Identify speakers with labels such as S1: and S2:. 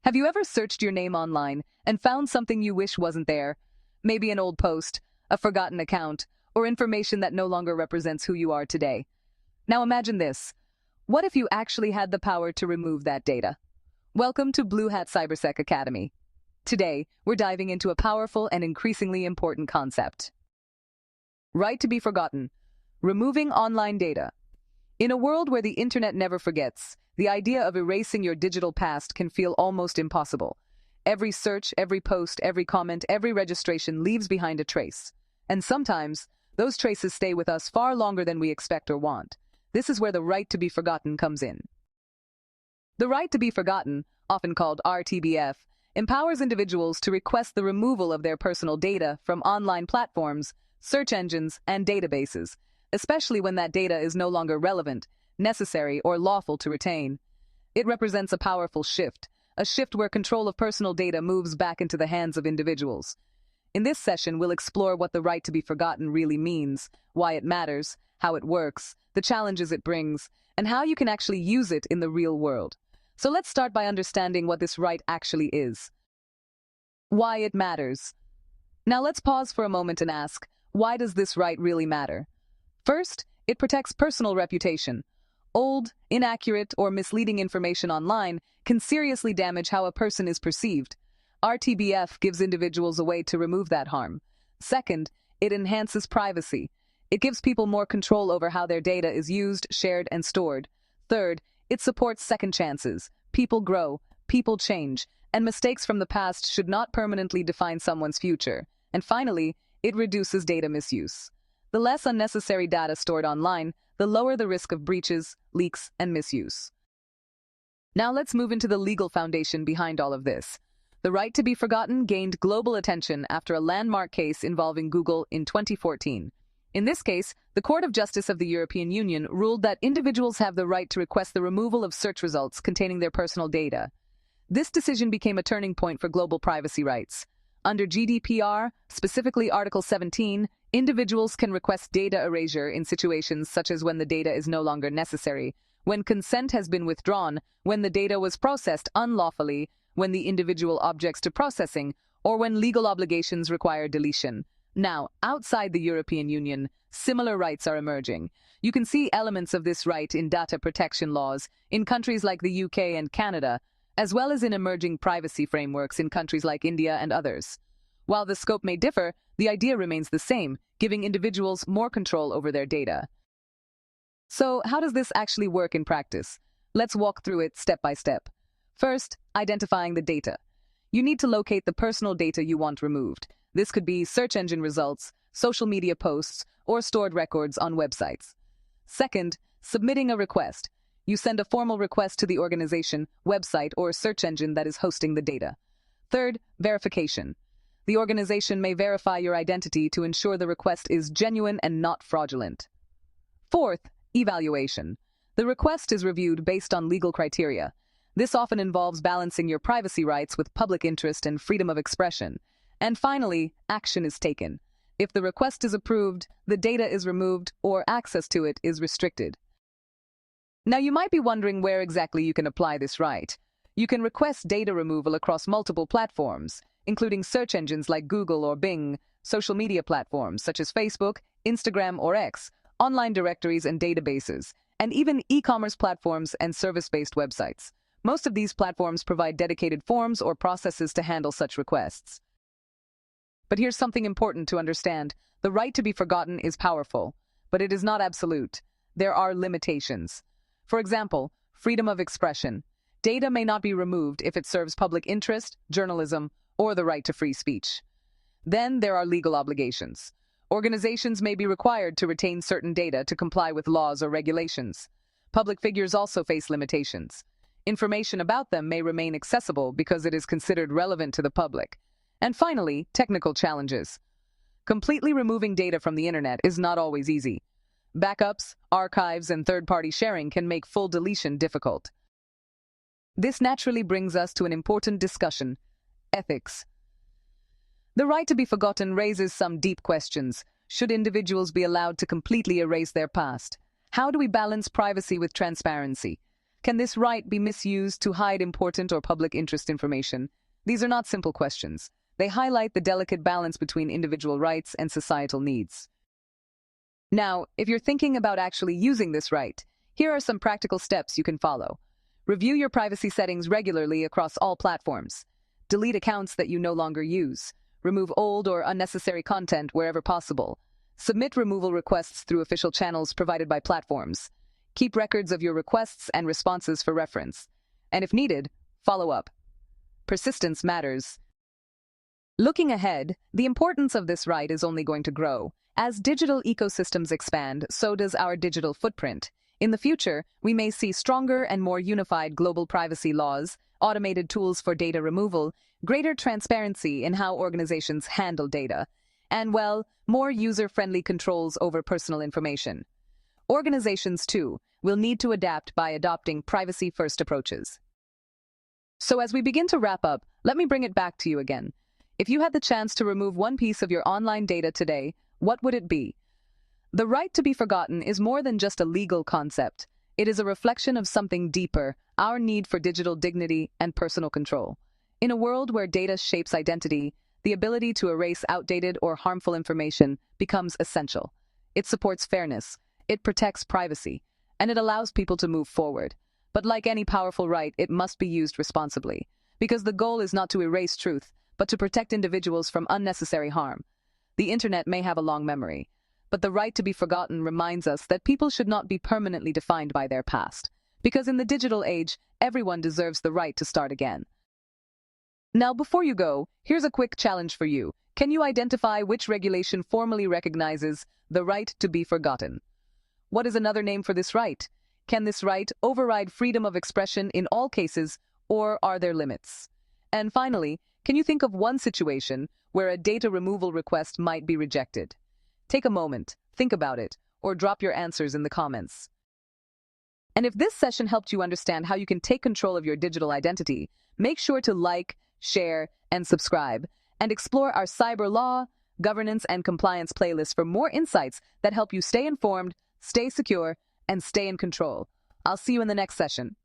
S1: Have you ever searched your name online and found something you wish wasn't there? Maybe an old post, a forgotten account, or information that no longer represents who you are today. Now imagine this. What if you actually had the power to remove that data? Welcome to Bluehat Cybersec Academy. Today, we're diving into a powerful and increasingly important concept. Right to be forgotten. Removing online data. In a world where the internet never forgets, the idea of erasing your digital past can feel almost impossible. Every search, every post, every comment, every registration leaves behind a trace. And sometimes, those traces stay with us far longer than we expect or want. This is where the right to be forgotten comes in. The right to be forgotten, often called RTBF, empowers individuals to request the removal of their personal data from online platforms, search engines, and databases, especially when that data is no longer relevant, necessary, or lawful to retain. It represents a powerful shift, a shift where control of personal data moves back into the hands of individuals. In this session, we'll explore what the right to be forgotten really means, why it matters, how it works, the challenges it brings, and how you can actually use it in the real world. So let's start by understanding what this right actually is. Why it matters. Now let's pause for a moment and ask, why does this right really matter? First, it protects personal reputation. Old, inaccurate, or misleading information online can seriously damage how a person is perceived. RTBF gives individuals a way to remove that harm. Second, it enhances privacy. It gives people more control over how their data is used, shared, and stored. Third, it supports second chances. People grow, people change, and mistakes from the past should not permanently define someone's future. And finally, it reduces data misuse. The less unnecessary data stored online, the lower the risk of breaches, leaks, and misuse. Now let's move into the legal foundation behind all of this. The right to be forgotten gained global attention after a landmark case involving Google in 2014. In this case, the Court of Justice of the European Union ruled that individuals have the right to request the removal of search results containing their personal data. This decision became a turning point for global privacy rights. Under GDPR, specifically Article 17, individuals can request data erasure in situations such as when the data is no longer necessary, when consent has been withdrawn, when the data was processed unlawfully, when the individual objects to processing, or when legal obligations require deletion. Now, outside the European Union, similar rights are emerging. You can see elements of this right in data protection laws in countries like the UK and Canada, as well as in emerging privacy frameworks in countries like India and others. While the scope may differ, the idea remains the same, giving individuals more control over their data. So, how does this actually work in practice? Let's walk through it step by step. First, identifying the data. You need to locate the personal data you want removed. This could be search engine results, social media posts, or stored records on websites. Second, submitting a request. You send a formal request to the organization, website, or search engine that is hosting the data. Third, verification. The organization may verify your identity to ensure the request is genuine and not fraudulent. Fourth, evaluation. The request is reviewed based on legal criteria. This often involves balancing your privacy rights with public interest and freedom of expression. And finally, action is taken. If the request is approved, the data is removed, or access to it is restricted. Now you might be wondering where exactly you can apply this right. You can request data removal across multiple platforms, including search engines like Google or Bing, social media platforms such as Facebook, Instagram, or X, online directories and databases, and even e-commerce platforms and service-based websites. Most of these platforms provide dedicated forms or processes to handle such requests. But here's something important to understand. The right to be forgotten is powerful, but it is not absolute. There are limitations. For example, freedom of expression. Data may not be removed if it serves public interest, journalism, or the right to free speech. Then there are legal obligations. Organizations may be required to retain certain data to comply with laws or regulations. Public figures also face limitations. Information about them may remain accessible because it is considered relevant to the public. And finally, technical challenges. Completely removing data from the internet is not always easy. Backups, archives, and third-party sharing can make full deletion difficult. This naturally brings us to an important discussion: ethics. The right to be forgotten raises some deep questions. Should individuals be allowed to completely erase their past? How do we balance privacy with transparency? Can this right be misused to hide important or public interest information? These are not simple questions. They highlight the delicate balance between individual rights and societal needs. Now, if you're thinking about actually using this right, here are some practical steps you can follow. Review your privacy settings regularly across all platforms. Delete accounts that you no longer use. Remove old or unnecessary content wherever possible. Submit removal requests through official channels provided by platforms. Keep records of your requests and responses for reference. And if needed, follow up. Persistence matters. Looking ahead, the importance of this right is only going to grow. As digital ecosystems expand, so does our digital footprint. In the future, we may see stronger and more unified global privacy laws, automated tools for data removal, greater transparency in how organizations handle data, and, well, more user-friendly controls over personal information. Organizations, too, will need to adapt by adopting privacy-first approaches. So as we begin to wrap up, let me bring it back to you again. If you had the chance to remove one piece of your online data today, what would it be? The right to be forgotten is more than just a legal concept. It is a reflection of something deeper, our need for digital dignity and personal control. In a world where data shapes identity, the ability to erase outdated or harmful information becomes essential. It supports fairness, it protects privacy, and it allows people to move forward. But like any powerful right, it must be used responsibly, because the goal is not to erase truth, but to protect individuals from unnecessary harm. The internet may have a long memory, but the right to be forgotten reminds us that people should not be permanently defined by their past, because in the digital age, everyone deserves the right to start again. Now, before you go, here's a quick challenge for you. Can you identify which regulation formally recognizes the right to be forgotten? What is another name for this right? Can this right override freedom of expression in all cases, or are there limits? And finally, can you think of one situation where a data removal request might be rejected? Take a moment, think about it, or drop your answers in the comments. And if this session helped you understand how you can take control of your digital identity, make sure to like, share, and subscribe, and explore our cyber law, governance, and compliance playlist for more insights that help you stay informed, stay secure, and stay in control. I'll see you in the next session.